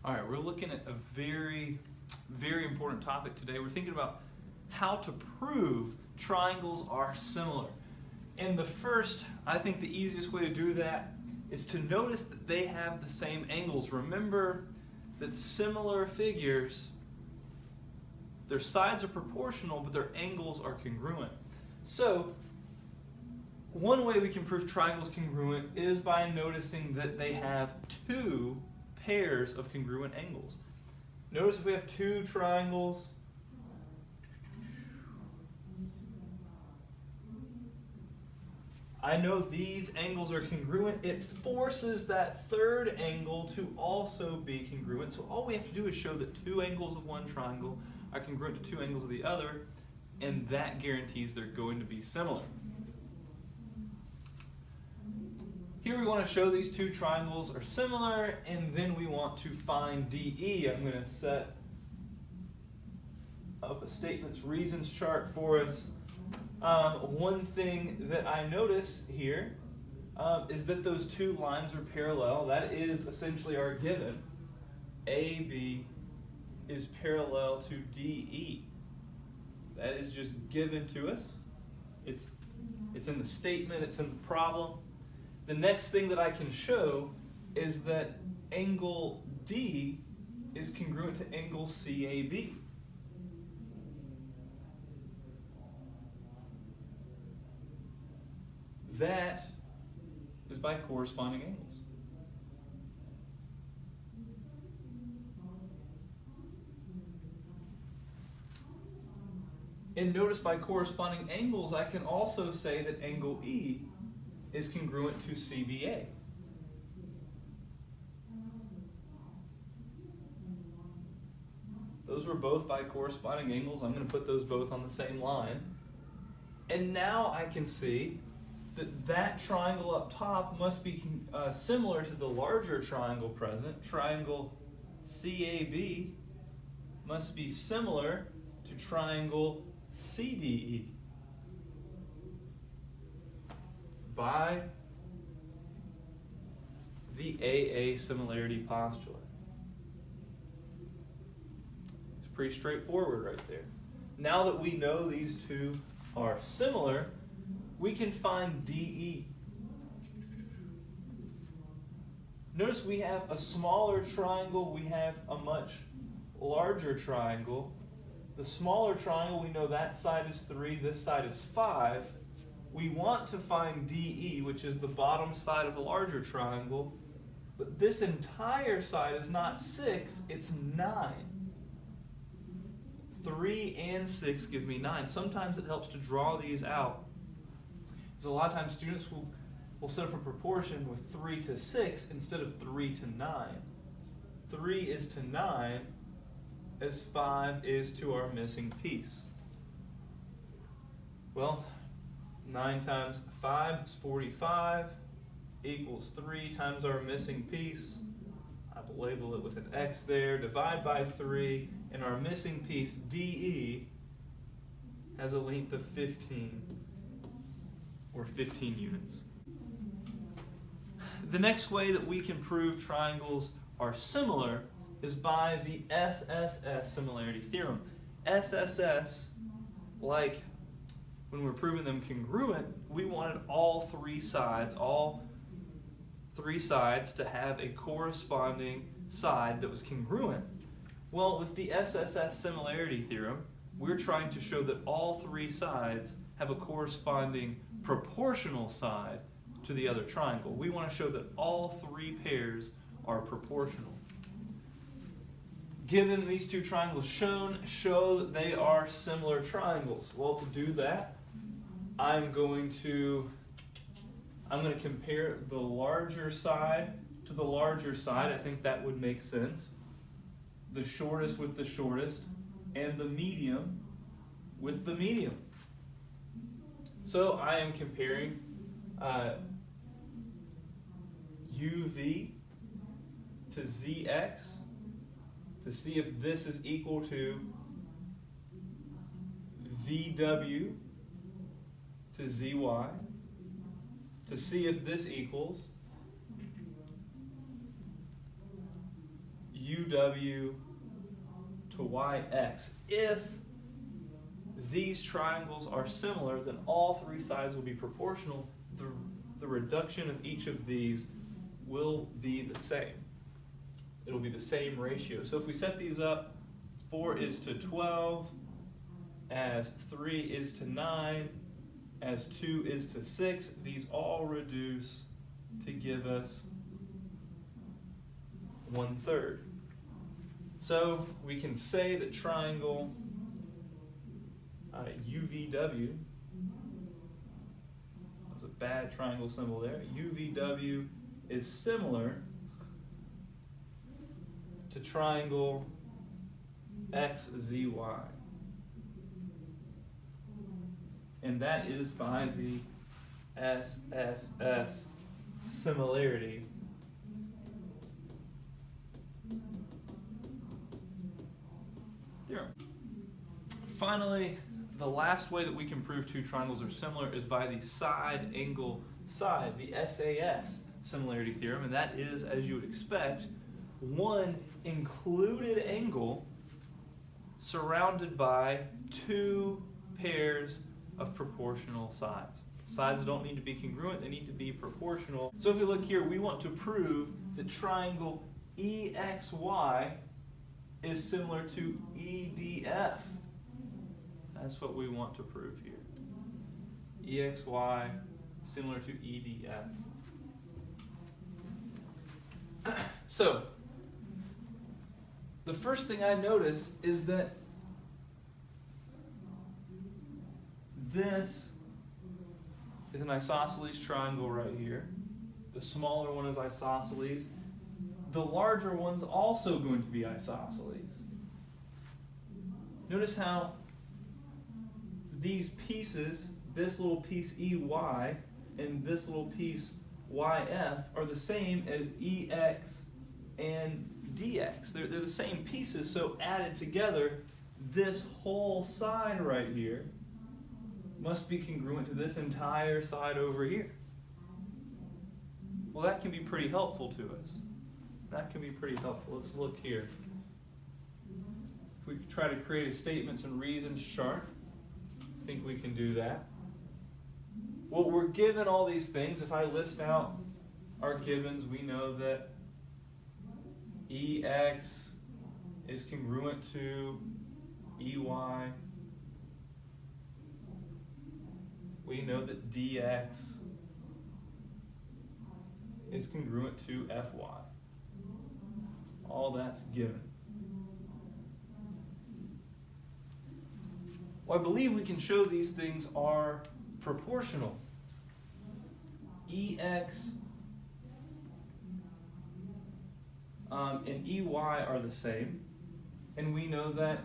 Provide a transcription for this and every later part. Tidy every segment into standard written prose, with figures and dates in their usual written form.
All right, we're looking at a very, very important topic today. We're thinking about how to prove triangles are similar. And the first, I think the easiest way to do that is to notice that they have the same angles. Remember that similar figures, their sides are proportional, but their angles are congruent. So, one way we can prove triangles congruent is by noticing that they have two pairs of congruent angles. Notice if we have two triangles, I know these angles are congruent. It forces that third angle to also be congruent. So all we have to do is show that two angles of one triangle are congruent to two angles of the other, and that guarantees they're going to be similar. Here we want to show these two triangles are similar, and then we want to find DE. I'm going to set up a statements reasons chart for us. One thing that I notice here is that those two lines are parallel. That is essentially our given. AB is parallel to DE. That is just given to us. It's in the statement, it's in the problem. The next thing that I can show is that angle D is congruent to angle CAB. That is by corresponding angles. And notice by corresponding angles, I can also say that angle E is congruent to CBA. Those were both by corresponding angles. I'm going to put those both on the same line. And now I can see that that triangle up top must be similar to the larger triangle present. Triangle CAB must be similar to triangle CDE by the AA similarity postulate. It's pretty straightforward right there. Now that we know these two are similar, we can find DE. Notice we have a smaller triangle, we have a much larger triangle. The smaller triangle, we know that side is 3, this side is 5. We want to find DE, which is the bottom side of the larger triangle, but this entire side is not 6, it's 9. 3 and 6 give me 9. Sometimes it helps to draw these out. Because a lot of times students will set up a proportion with 3 to 6 instead of 3 to 9. 3 is to 9 as 5 is to our missing piece. Well, 9 times 5 is 45 equals 3 times our missing piece. I will label it with an X there. Divide by 3, and our missing piece, DE, has a length of 15, or 15 units. The next way that we can prove triangles are similar is by the SSS Similarity Theorem. SSS, like when we're proving them congruent, we wanted all three sides to have a corresponding side that was congruent. Well, with the SSS Similarity Theorem, we're trying to show that all three sides have a corresponding proportional side to the other triangle. We want to show that all three pairs are proportional. Given these two triangles shown, show that they are similar triangles. Well, to do that, I'm going to compare the larger side to the larger side. I think that would make sense. The shortest with the shortest, and the medium with the medium. So I am comparing UV to ZX to see if this is equal to VW to ZY, to see if this equals UW 2w to yx. If these triangles are similar, then all three sides will be proportional. The reduction of each of these will be the same. It'll be the same ratio. So if we set these up, 4 is to 12, as 3 is to 9, as 2 is to 6, these all reduce to give us 1/3. So we can say that triangle UVW, that's a bad triangle symbol there, UVW is similar to triangle XZY. And that is by the Sss Similarity Theorem. Finally, the last way that we can prove two triangles are similar is by the side angle side, the SAS Similarity Theorem, and that is, as you would expect, one included angle surrounded by two pairs of proportional sides. Sides don't need to be congruent, they need to be proportional. So if we look here, we want to prove that triangle EXY is similar to EDF. That's what we want to prove here. EXY similar to EDF. So, the first thing I notice is that this is an isosceles triangle right here. The smaller one is isosceles. The larger one's also going to be isosceles. Notice how these pieces, this little piece EY and this little piece YF, are the same as EX and DX. They're the same pieces, so added together, this whole side right here must be congruent to this entire side over here. Well, that can be pretty helpful to us. That can be pretty helpful. Let's look here. If we try to create a statements and reasons chart, I think we can do that. Well, we're given all these things. If I list out our givens, we know that EX is congruent to EY. We know that DX is congruent to FY. All that's given. Well, I believe we can show these things are proportional. EX and EY are the same, and we know that.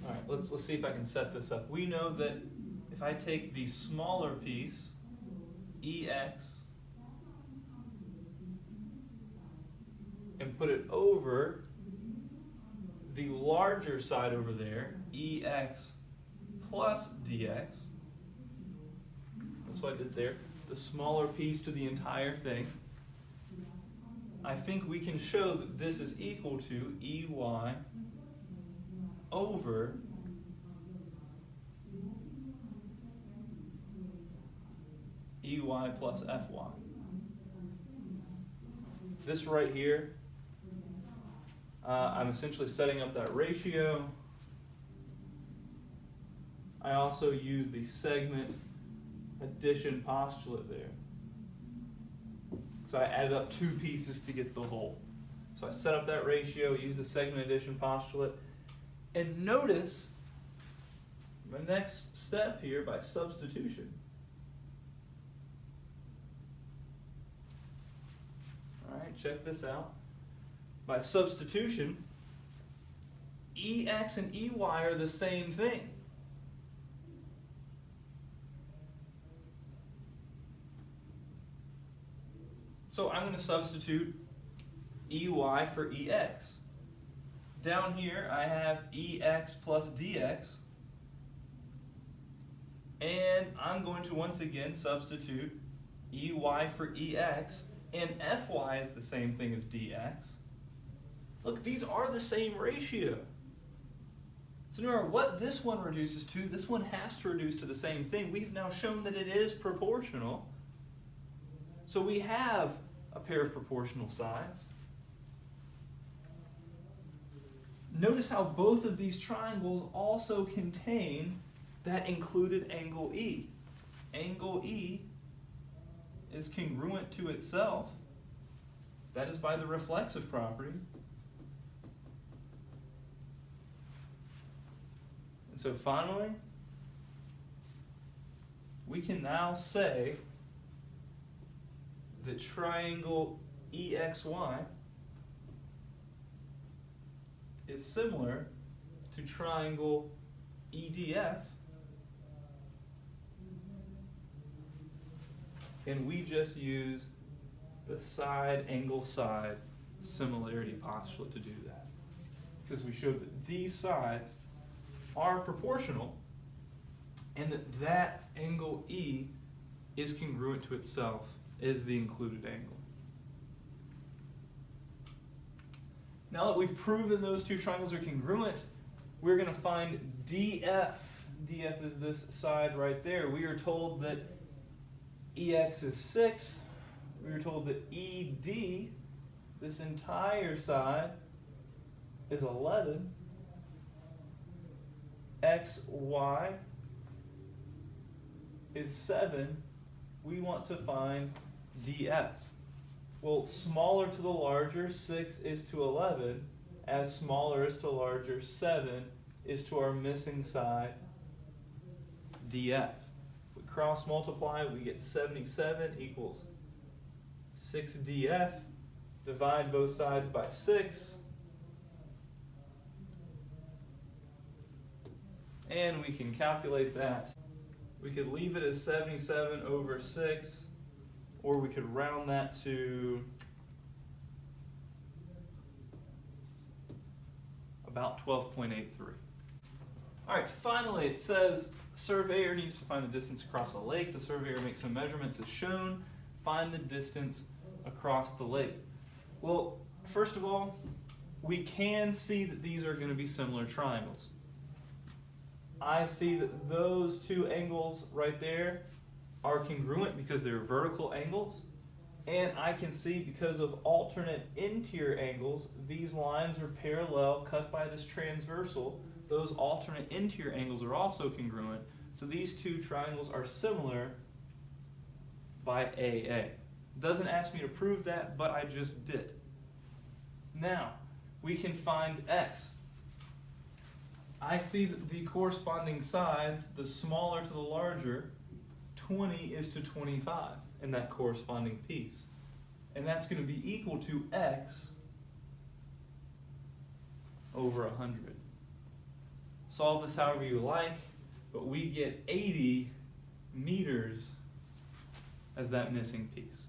All right, let's see if I can set this up. We know that if I take the smaller piece, EX, and put it over the larger side over there, EX plus DX. That's what I did there. The smaller piece to the entire thing. I think we can show that this is equal to EY over EY plus FY. This right here, I'm essentially setting up that ratio. I also use the segment addition postulate there. So I added up two pieces to get the whole. So I set up that ratio, use the segment addition postulate, and notice my next step here by substitution. All right, check this out. By substitution, EX and EY are the same thing. So I'm going to substitute EY for EX. Down here I have EX plus DX. And I'm going to once again substitute EY for EX. And FY is the same thing as DX. Look, these are the same ratio. So no matter what this one reduces to, this one has to reduce to the same thing. We've now shown that it is proportional. So we have a pair of proportional sides. Notice how both of these triangles also contain that included angle E. Angle E is congruent to itself. That is by the reflexive property. And so finally, we can now say that triangle EXY is similar to triangle EDF, and we just use the side angle side similarity postulate to do that, because we showed that these sides are proportional and that that angle E is congruent to itself as the included angle. Now that we've proven those two triangles are congruent, we're going to find DF. DF is this side right there. We are told that EX is 6. We are told that ED, this entire side, is 11. XY is 7. We want to find DF. Well, smaller to the larger, 6 is to 11. As smaller is to larger, 7 is to our missing side, DF. If we cross multiply, we get 77 equals 6DF. Divide both sides by 6. And we can calculate that. We could leave it as 77 over 6, or we could round that to about 12.83. All right, finally it says surveyor needs to find the distance across a lake. The surveyor makes some measurements as shown. Find the distance across the lake. Well, first of all, we can see that these are going to be similar triangles. I see that those two angles right there are congruent because they're vertical angles, and I can see because of alternate interior angles, these lines are parallel, cut by this transversal. Those alternate interior angles are also congruent, so these two triangles are similar by AA. Doesn't ask me to prove that, but I just did. Now, we can find X. I see that the corresponding sides, the smaller to the larger, 20 is to 25 in that corresponding piece. And that's going to be equal to X over 100. Solve this however you like, but we get 80 meters as that missing piece.